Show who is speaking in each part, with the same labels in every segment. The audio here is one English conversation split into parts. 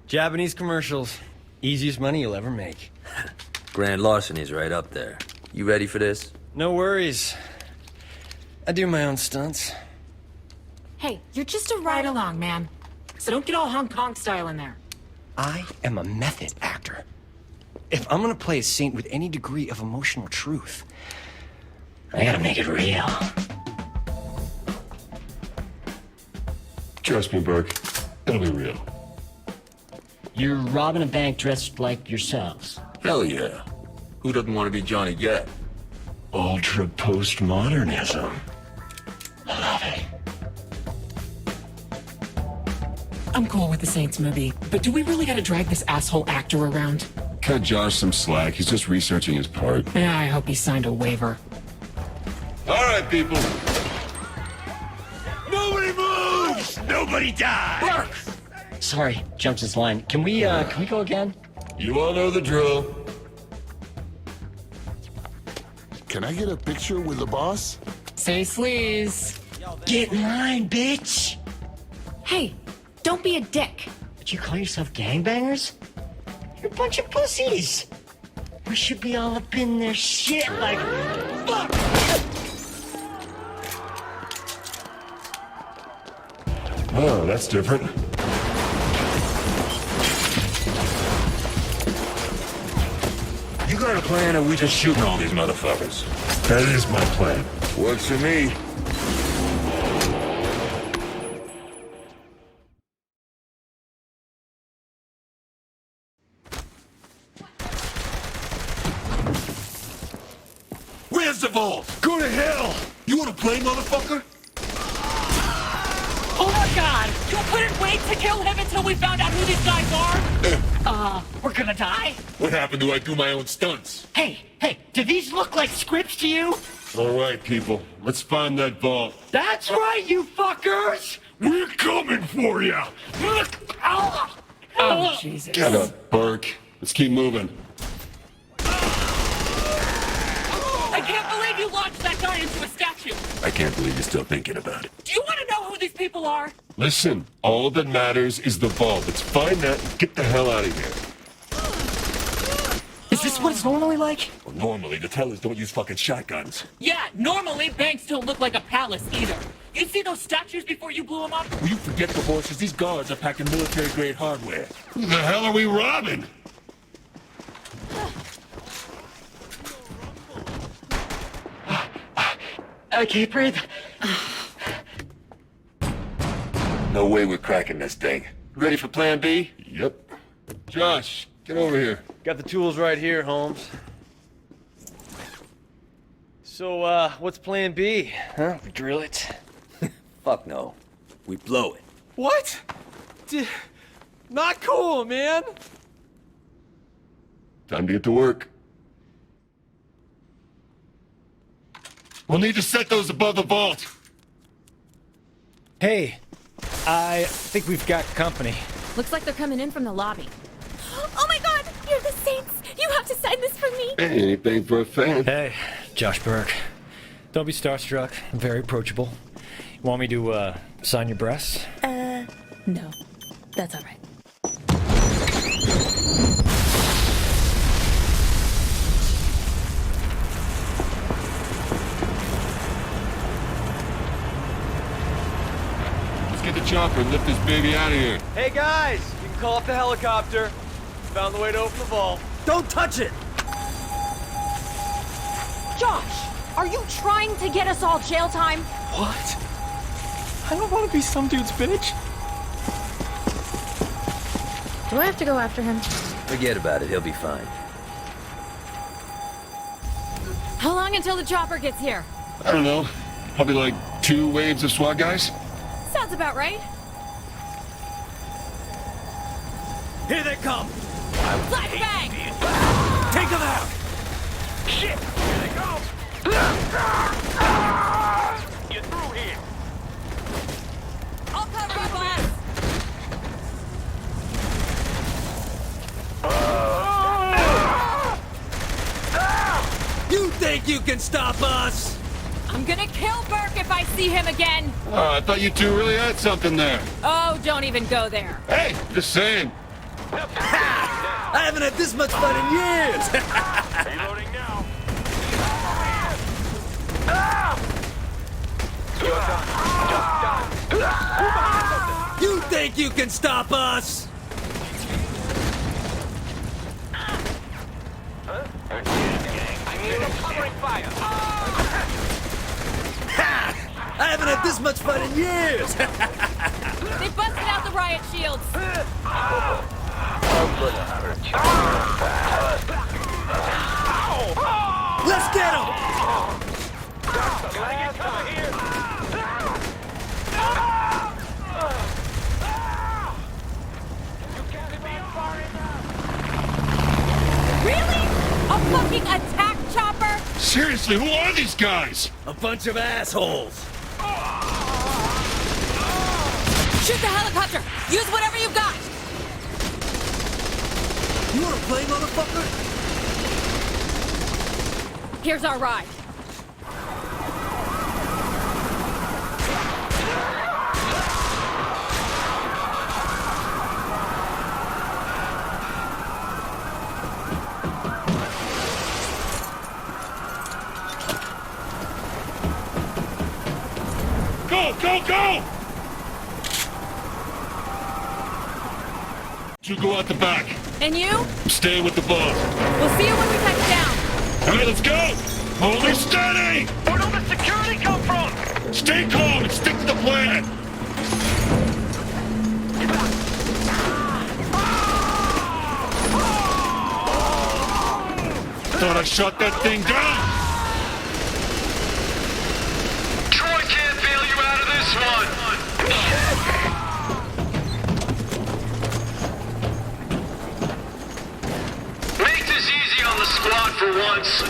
Speaker 1: Japanese commercials. Easiest money you'll ever make.
Speaker 2: Grand larceny's right up there. You ready for this?
Speaker 1: No worries. I do my own stunts.
Speaker 3: Hey, you're just a ride-along, man. So don't get all Hong Kong style in there.
Speaker 1: I am a method actor. If I'm gonna play a saint with any degree of emotional truth, I gotta make it real.
Speaker 4: Trust me, Burke. It'll be real.
Speaker 5: You're robbing a bank dressed like yourselves.
Speaker 4: Hell yeah. Who doesn't want to be Johnny Depp? Ultra postmodernism. I love it.
Speaker 3: I'm cool with the Saints movie, but do we really gotta drag this asshole actor around?
Speaker 4: Cut Josh some slack. He's just researching his part.
Speaker 3: Yeah, I hope he signed a waiver.
Speaker 4: All right, people. Nobody moves! Nobody dies!
Speaker 5: Sorry, jumped his line. Can we go again?
Speaker 4: You all know the drill. Can I get a picture with the boss?
Speaker 3: Say sleaze.
Speaker 5: Get in line, bitch!
Speaker 3: Hey, don't be a dick.
Speaker 5: But you call yourself gangbangers? You're a bunch of pussies! We should be all up in their shit like... Fuck!
Speaker 4: Oh, that's different. You got a plan, or we just shooting all these motherfuckers? That is my plan. Works for me. Where's the vault? Go to hell! You wanna play, motherfucker?
Speaker 3: Oh my god! You couldn't wait to kill him until we found out who these guys are? We're gonna die?
Speaker 4: What happened to I do my own stunts?
Speaker 5: Hey, do these look like scripts to you?
Speaker 4: All right, people. Let's find that vault.
Speaker 5: That's right, you fuckers!
Speaker 4: We're coming for you!
Speaker 3: Oh, Jesus.
Speaker 4: Get up, Burke. Let's keep moving.
Speaker 3: I can't believe you launched that guy into a statue!
Speaker 4: I can't believe you're still thinking about it.
Speaker 3: Do you want to know who these people are?
Speaker 4: Listen, all that matters is the vault. Let's find that and get the hell out of here.
Speaker 5: Is this what it's normally like?
Speaker 4: Well, normally, the tellers don't use fucking shotguns.
Speaker 3: Yeah, normally banks don't look like a palace either. You see those statues before you blew them up?
Speaker 4: Will you forget the horses? These guards are packing military-grade hardware. Who the hell are we robbing?
Speaker 5: I can't breathe.
Speaker 4: No way we're cracking this thing. Ready for plan B? Yep. Josh, get over here.
Speaker 1: Got the tools right here, Holmes. So, what's plan B? Huh? We drill it?
Speaker 2: Fuck no. We blow it.
Speaker 1: What? Not cool, man.
Speaker 4: Time to get to work. We'll need to set those above the vault.
Speaker 1: Hey, I think we've got company.
Speaker 6: Looks like they're coming in from the lobby. Oh my god! You're the Saints! You have to sign this for me!
Speaker 4: Anything for a fan.
Speaker 1: Hey, Josh Burke. Don't be starstruck. I'm very approachable. You want me to, sign your breasts?
Speaker 6: No. That's alright.
Speaker 4: Let's get the chopper and lift this baby out of here.
Speaker 1: Hey guys, you can call up the helicopter. Found the way to open the vault. Don't touch it!
Speaker 6: Josh! Are you trying to get us all jail time?
Speaker 1: What? I don't want to be some dude's bitch.
Speaker 6: Do I have to go after him?
Speaker 2: Forget about it, he'll be fine.
Speaker 6: How long until the chopper gets here?
Speaker 4: I don't know. Probably like 2 waves of SWAT guys.
Speaker 6: Sounds about right.
Speaker 1: Here they come!
Speaker 6: Flashbang!
Speaker 1: Take them out!
Speaker 7: Shit! Here they go! Get through here!
Speaker 6: I'll cover you, boss!
Speaker 1: You think you can stop us?
Speaker 6: I'm gonna kill Burke if I see him again!
Speaker 4: Oh, I thought you two really had something there.
Speaker 6: Oh, don't even go there.
Speaker 4: Hey, just saying.
Speaker 2: I haven't had this much fun in years!
Speaker 7: Reloading now.
Speaker 2: You think you can stop us?
Speaker 7: Covering fire.
Speaker 2: I haven't had this much fun in years!
Speaker 6: They busted out the riot shields.
Speaker 2: Let's get him!
Speaker 6: Really? A fucking attack chopper?
Speaker 4: Seriously, who are these guys?
Speaker 2: A bunch of assholes!
Speaker 6: Shoot the helicopter! Use whatever you've got!
Speaker 2: You wanna play, motherfucker?
Speaker 6: Here's our ride.
Speaker 4: Go, go, go! You go out the back.
Speaker 6: And you?
Speaker 4: I'm staying with the boss.
Speaker 6: We'll see you when we touch down.
Speaker 4: All right, let's go! Hold her steady!
Speaker 7: Where'd all the security come from?
Speaker 4: Stay calm and stick to the plan! Thought I shot that thing down!
Speaker 7: Troy can't bail you out of this one. Make this easy on the squad for once.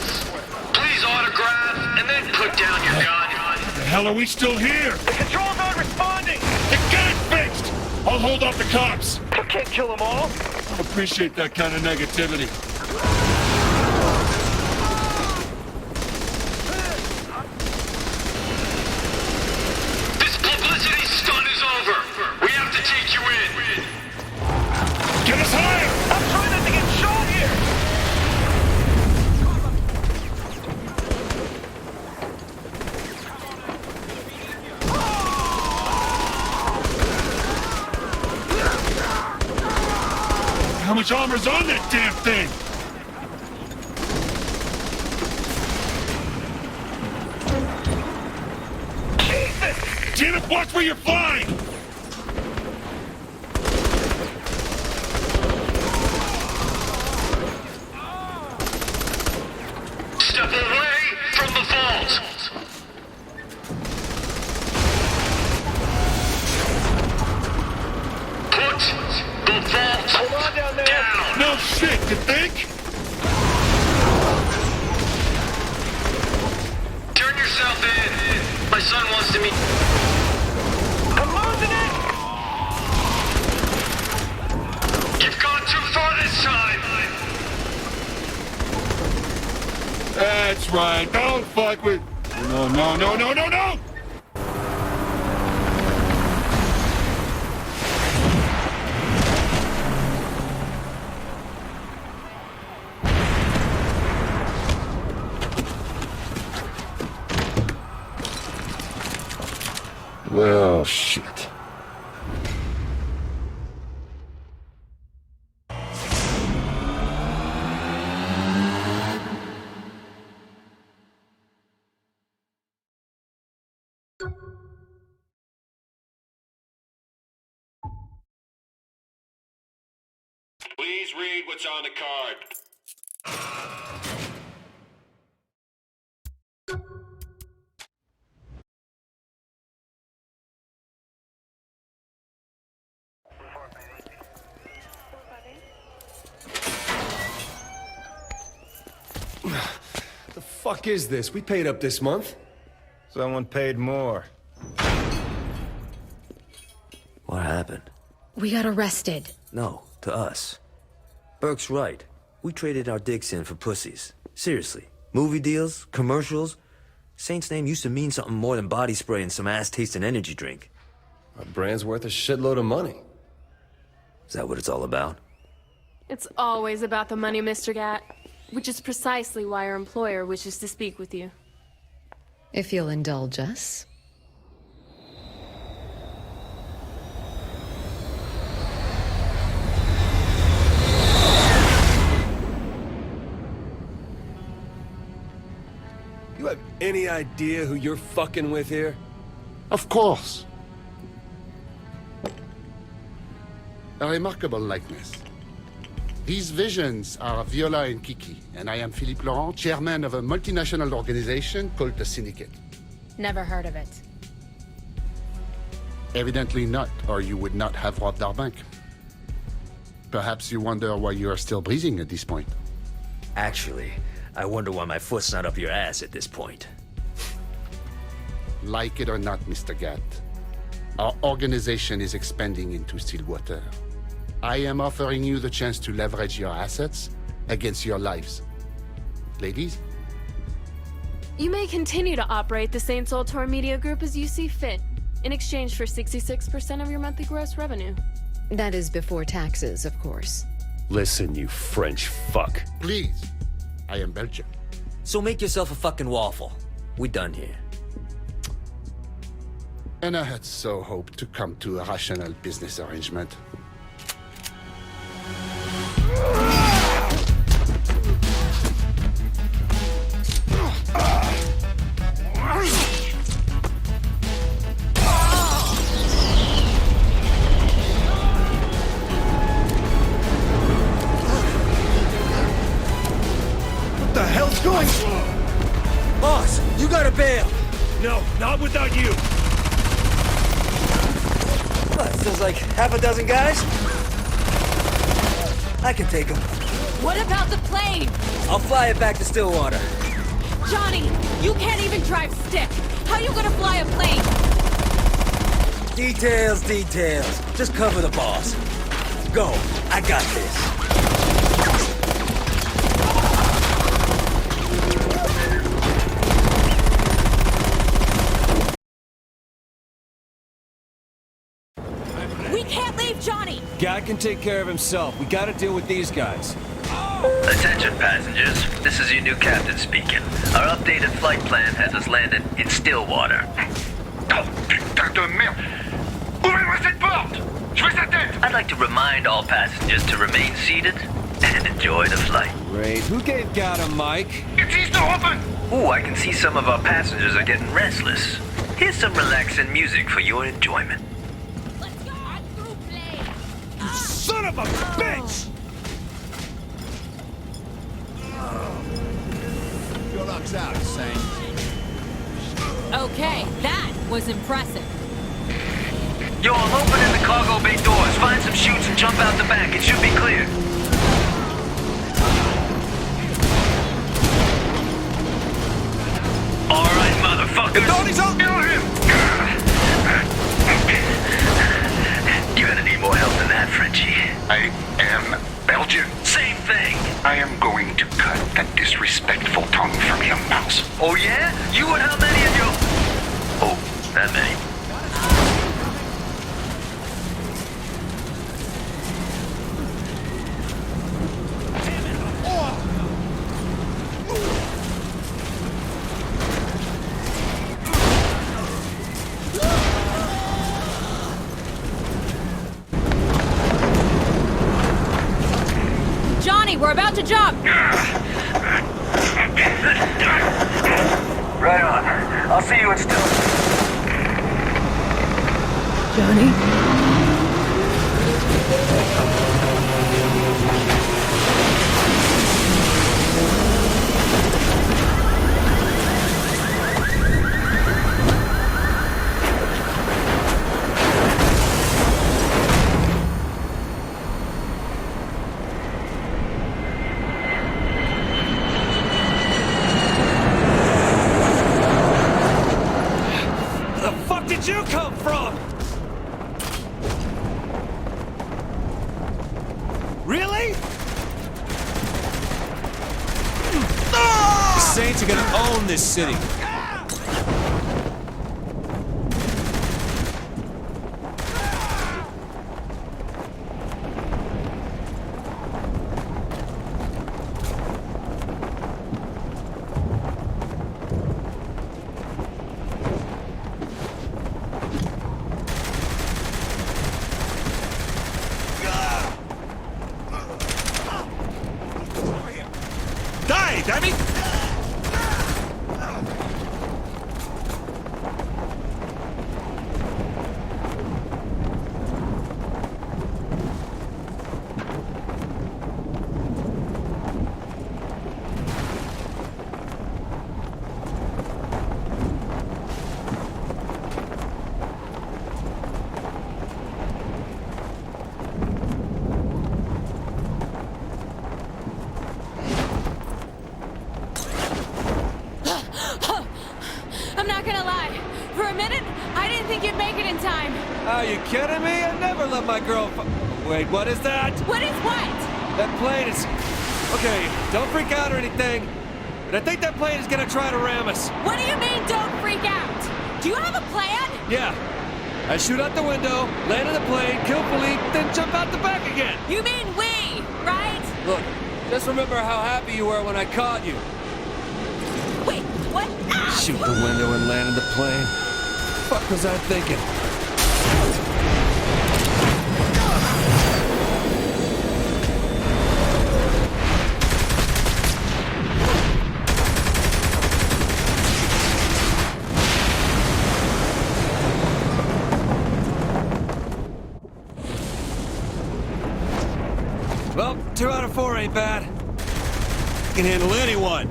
Speaker 7: Please autograph and then put down your gun.
Speaker 4: The hell are we still here?
Speaker 7: The controls aren't responding.
Speaker 4: Then get it fixed! I'll hold off the cops!
Speaker 7: You can't kill them all.
Speaker 4: I appreciate that kind of negativity.
Speaker 7: This publicity stunt is over. We have to take you in.
Speaker 4: Get us higher!
Speaker 7: I'm trying not to get shot here.
Speaker 4: How much armor's on that damn thing? Damn it, watch where you're flying!
Speaker 7: Step away from the vault. Put the vault down.
Speaker 4: No shit, you think?
Speaker 7: Turn yourself in. My son wants to meet. I'm losing it. You've gone too far this time.
Speaker 4: That's right, don't fuck with... No, no, no, no, no, no! Well, shit. Please read what's on the card.
Speaker 8: The fuck is this? We paid up this month.
Speaker 9: Someone paid more.
Speaker 2: What happened?
Speaker 6: We got arrested.
Speaker 2: No, to us. Burke's right. We traded our dicks in for pussies. Seriously. Movie deals, commercials. Saint's name used to mean something more than body spray and some ass-tasting energy drink.
Speaker 8: Our brand's worth a shitload of money.
Speaker 2: Is that what it's all about?
Speaker 10: It's always about the money, Mr. Gat, which is precisely why our employer wishes to speak with you.
Speaker 11: If you'll indulge us.
Speaker 8: You have any idea who you're fucking with here?
Speaker 12: Of course. A remarkable likeness. These visions are Viola and Kiki, and I am Philippe Laurent, chairman of a multinational organization called the Syndicate.
Speaker 6: Never heard of it.
Speaker 12: Evidently not, or you would not have robbed our bank. Perhaps you wonder why you are still breathing at this point.
Speaker 2: Actually, I wonder why my foot's not up your ass at this point.
Speaker 12: Like it or not, Mr. Gat, our organization is expanding into Stillwater. I am offering you the chance to leverage your assets against your lives. Ladies?
Speaker 10: You may continue to operate the Saints Ultor Media Group as you see fit, in exchange for 66% of your monthly gross revenue.
Speaker 11: That is before taxes, of course.
Speaker 8: Listen, you French fuck.
Speaker 12: Please. I am Belgian.
Speaker 2: So make yourself a fucking waffle. We done here.
Speaker 12: And I had so hoped to come to a rational business arrangement.
Speaker 8: What the hell's going on?
Speaker 2: Boss, you gotta bail!
Speaker 8: No, not without you.
Speaker 2: What, there's like half a dozen guys? I can take them.
Speaker 6: What about the plane?
Speaker 2: I'll fly it back to Stillwater.
Speaker 6: Johnny, you can't even drive stick. How you gonna fly a plane?
Speaker 2: Details, details. Just cover the boss. Go. I got this.
Speaker 6: We can't leave Johnny!
Speaker 8: Guy can take care of himself. We gotta deal with these guys.
Speaker 7: Attention passengers, this is your new captain speaking. Our updated flight plan has us landed in Stillwater.
Speaker 12: Oh, putain de merde! Ouvrez-moi cette porte! Je veux sa tête!
Speaker 7: I'd like to remind all passengers to remain seated and enjoy the flight.
Speaker 8: Great. Who gave God a mic?
Speaker 12: It's Easter open!
Speaker 7: Ooh, I can see some of our passengers are getting restless. Here's some relaxing music for your enjoyment.
Speaker 6: Let's go on through plane!
Speaker 8: Son of a bitch!
Speaker 9: Your luck's out, Saint.
Speaker 6: Okay, that was impressive.
Speaker 7: Yo, I'm opening the cargo bay doors. Find some chutes and jump out the back. It should be clear. All right, motherfuckers. Kill him! You gonna need more help than that, Frenchie.
Speaker 12: I am Belgian.
Speaker 7: Same thing.
Speaker 12: I am going to cut that disrespectful tongue from your mouth.
Speaker 7: Oh, yeah? You and how many of your... Oh, that many.
Speaker 6: Johnny, we're about to jump!
Speaker 7: Right on. I'll see you in Stillwater.
Speaker 6: Johnny?
Speaker 8: Where the fuck did you come from? Really? The Saints are gonna own this city.
Speaker 13: Damn it!
Speaker 6: I'm not gonna lie. For a minute, I didn't think you'd make it in time.
Speaker 13: Are you kidding me? I never let my girl Wait, what is that?
Speaker 6: What is what?
Speaker 13: That plane is... Okay, don't freak out or anything, but I think that plane is gonna try to ram us.
Speaker 6: What do you mean, don't freak out? Do you have a plan?
Speaker 13: Yeah. I shoot out the window, land in the plane, kill Philippe, then jump out the back again.
Speaker 6: You mean we, right?
Speaker 13: Look, just remember how happy you were when I caught you.
Speaker 6: Wait, what? Ah!
Speaker 13: Shoot the window and land in the plane. Fuck was I thinking? Well, 2 out of 4 ain't bad. Can handle anyone.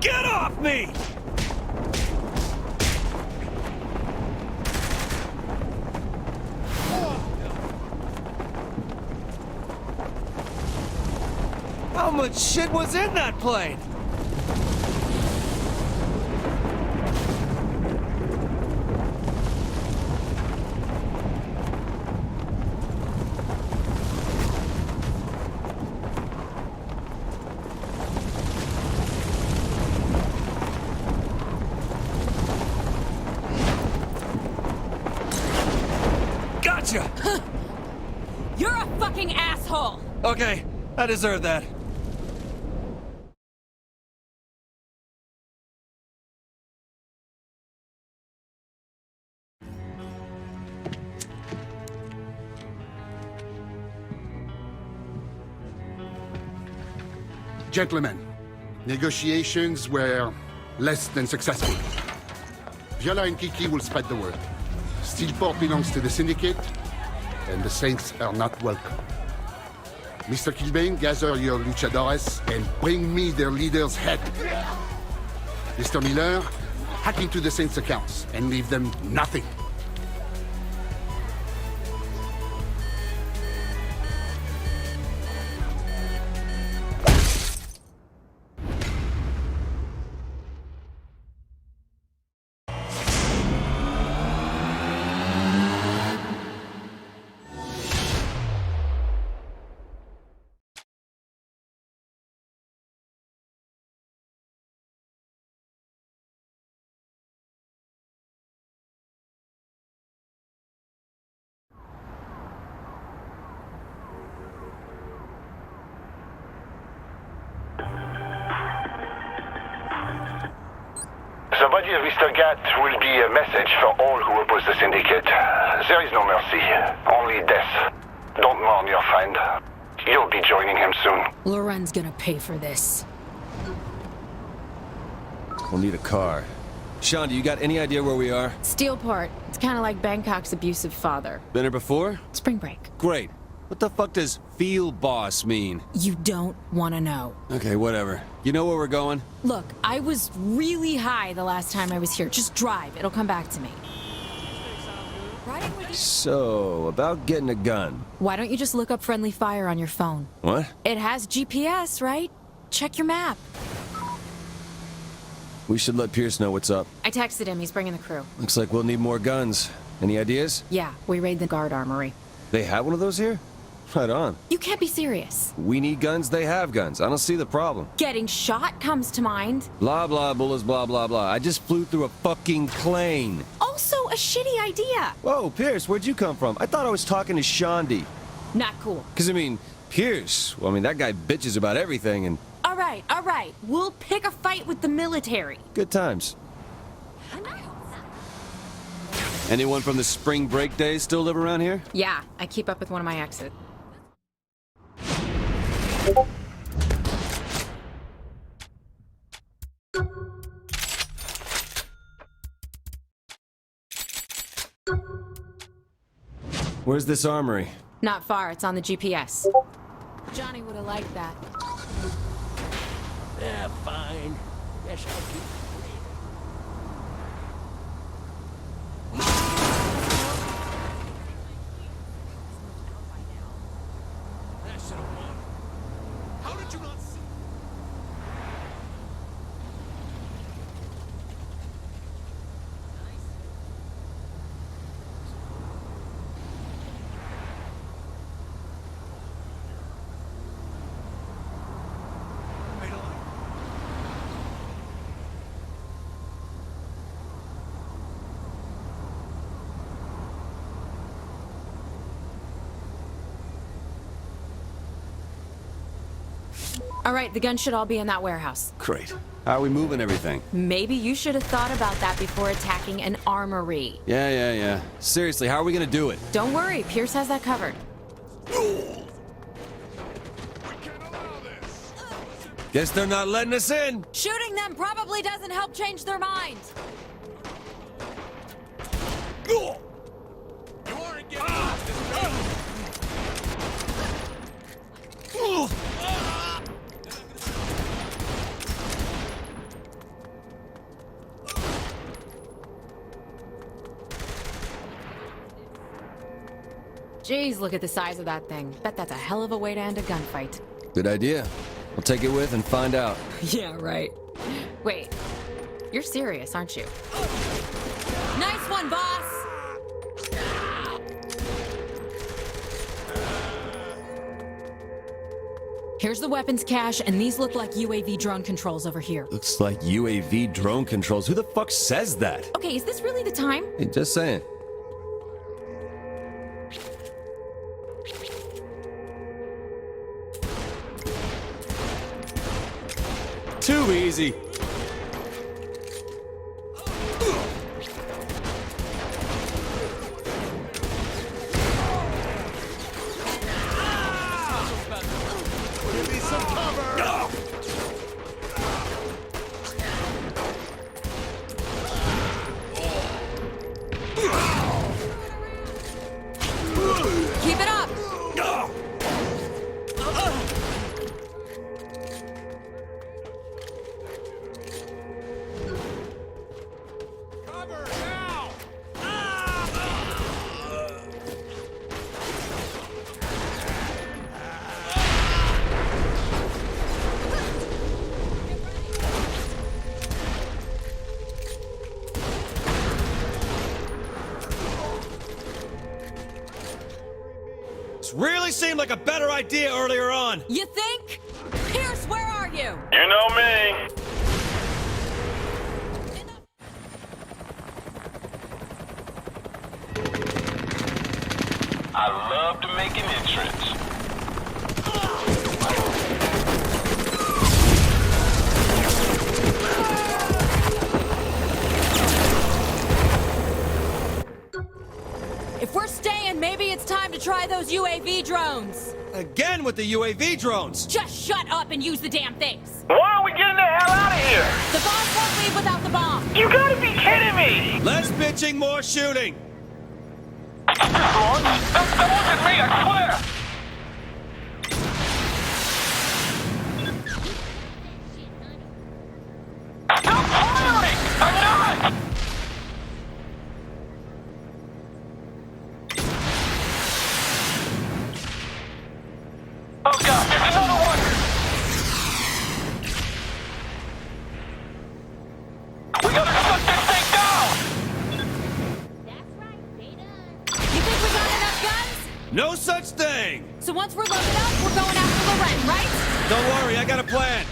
Speaker 13: Get off me! How much shit was in that plane? Gotcha!
Speaker 6: You're a fucking asshole!
Speaker 13: Okay, I deserve that.
Speaker 12: Gentlemen, negotiations were less than successful. Viola and Kiki will spread the word. Steelport belongs to the Syndicate, and the Saints are not welcome. Mr. Kilbane, gather your luchadores and bring me their leader's head. Mr. Miller, hack into the Saints' accounts and leave them nothing.
Speaker 7: The body of Mr. Gat will be a message for all who oppose the Syndicate. There is no mercy, only death. Don't mourn your friend. You'll be joining him soon.
Speaker 6: Loren's gonna pay for this.
Speaker 13: We'll need a car. Sean, do you got any idea where we are?
Speaker 6: Steelport. It's kind of like Bangkok's abusive father.
Speaker 13: Been here before?
Speaker 6: Spring break.
Speaker 13: Great. What the fuck does field boss mean?
Speaker 6: You don't want to know.
Speaker 13: Okay, whatever. You know where we're going?
Speaker 6: Look, I was really high the last time I was here. Just drive. It'll come back to me. Riding with you.
Speaker 13: So, about getting a gun.
Speaker 6: Why don't you just look up friendly fire on your phone?
Speaker 13: What?
Speaker 6: It has GPS, right? Check your map.
Speaker 13: We should let Pierce know what's up.
Speaker 6: I texted him. He's bringing the crew.
Speaker 13: Looks like we'll need more guns. Any ideas?
Speaker 6: Yeah, we raid the guard armory.
Speaker 13: They have one of those here? Right on.
Speaker 6: You can't be serious.
Speaker 13: We need guns, they have guns. I don't see the problem.
Speaker 6: Getting shot comes to mind.
Speaker 13: Blah, blah, bullets, blah, blah, blah. I just flew through a fucking plane.
Speaker 6: Also a shitty idea.
Speaker 13: Whoa, Pierce, where'd you come from? I thought I was talking to Shondi.
Speaker 6: Not cool.
Speaker 13: Because, I mean, Pierce, well, I mean, that guy bitches about everything and...
Speaker 6: A all right. We'll pick a fight with the military.
Speaker 13: Good times. Anyone from the spring break days still live around here?
Speaker 6: Yeah, I keep up with one of my exes.
Speaker 13: Where's this armory?
Speaker 6: Not far, it's on the GPS. Johnny would have liked that.
Speaker 5: Yeah, fine. Guess I'll keep
Speaker 13: How did you not see?
Speaker 6: All right, the gun should all be in that warehouse.
Speaker 13: Great. How are we moving everything?
Speaker 6: Maybe you should have thought about that before attacking an armory.
Speaker 13: Yeah. Seriously, how are we gonna do it?
Speaker 6: Don't worry, Pierce has that covered.
Speaker 13: Guess they're not letting us in.
Speaker 6: Shooting them probably doesn't help change their minds. Jeez, look at the size of that thing. Bet that's a hell of a way to end a gunfight.
Speaker 13: Good idea. I'll take it with and find out.
Speaker 6: Yeah, right. Wait, you're serious, aren't you? Nice one, boss! Here's the weapons cache, and these look like UAV drone controls over here.
Speaker 13: Looks like UAV drone controls. Who the fuck says that?
Speaker 6: Okay, is this really the time?
Speaker 13: Hey, just saying. Too easy.
Speaker 9: Give me some cover!
Speaker 6: Keep it up!
Speaker 13: This really seemed like a better idea earlier on.
Speaker 6: You think? Pierce, where are you?
Speaker 7: You know me. I love to make an entrance.
Speaker 6: If we're staying, maybe it's time to try those UAV drones.
Speaker 13: Again with the UAV drones.
Speaker 6: Just shut up and use the damn things.
Speaker 7: Why are we getting the hell out of here?
Speaker 6: The boss won't leave without the bomb.
Speaker 7: You gotta be kidding me!
Speaker 13: Less bitching, more shooting.
Speaker 7: That wasn't me, I swear! Stop firing! I'm not! Oh god, there's another one! We gotta shut this thing down!
Speaker 6: You think we got enough guns?
Speaker 13: No such thing.
Speaker 6: So once we're loaded up, we're going after Loren, right?
Speaker 13: Don't worry, I got a plan.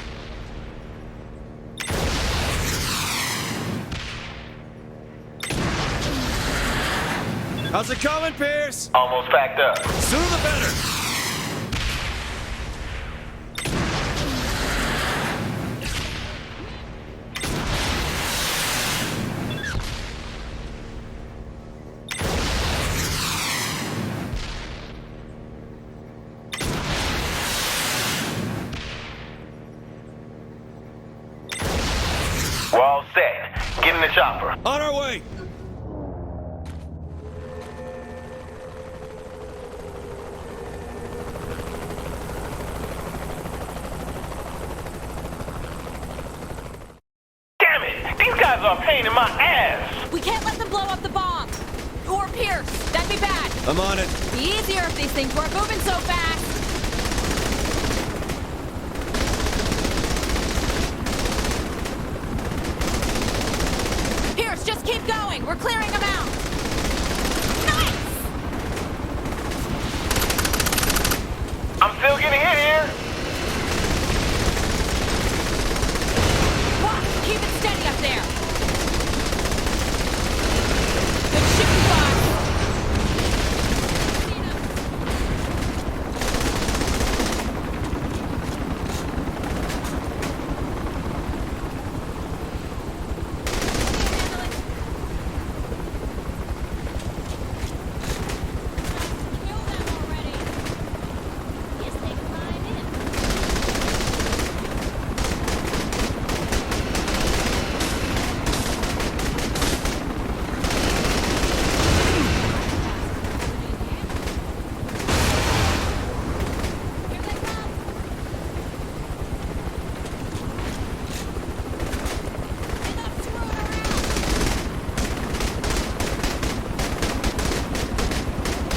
Speaker 13: How's it coming, Pierce?
Speaker 7: Almost packed up.
Speaker 13: Sooner the better.
Speaker 7: chopper.
Speaker 13: On our way!
Speaker 7: Damn it! These guys are a pain in my ass!
Speaker 6: We can't let them blow up the bomb. Or Pierce. That'd be bad.
Speaker 13: I'm on it.
Speaker 6: Be easier if these things weren't moving so fast. Pierce, just keep going. We're clearing them out. Nice!
Speaker 7: I'm still getting hit here.
Speaker 6: Watch, keep it steady up there. Good shooting, Fox.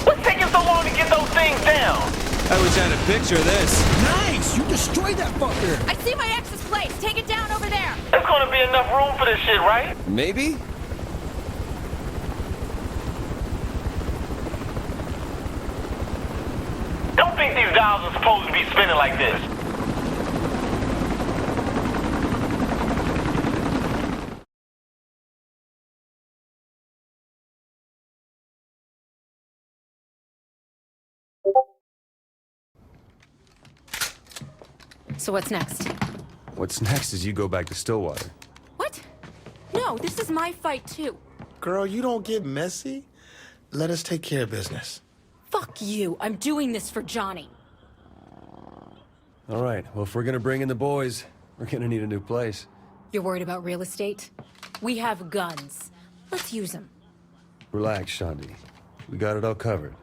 Speaker 7: What's taking so long to get those things down?
Speaker 13: I wish I had a picture of this.
Speaker 9: Nice! You destroyed that fucker!
Speaker 6: I see my ex's place. Take it down over there.
Speaker 7: There's gonna be enough room for this shit, right?
Speaker 13: Maybe?
Speaker 7: Don't think these dials are supposed to be spinning like this.
Speaker 6: So what's next?
Speaker 8: What's next is you go back to Stillwater.
Speaker 6: What? No, this is my fight too.
Speaker 9: Girl, you don't get messy. Let us take care of business.
Speaker 6: Fuck you. I'm doing this for Johnny.
Speaker 8: All right, well, if we're gonna bring in the boys, we're gonna need a new place.
Speaker 6: You're worried about real estate? We have guns. Let's use them.
Speaker 8: Relax, Shandi. We got it all covered.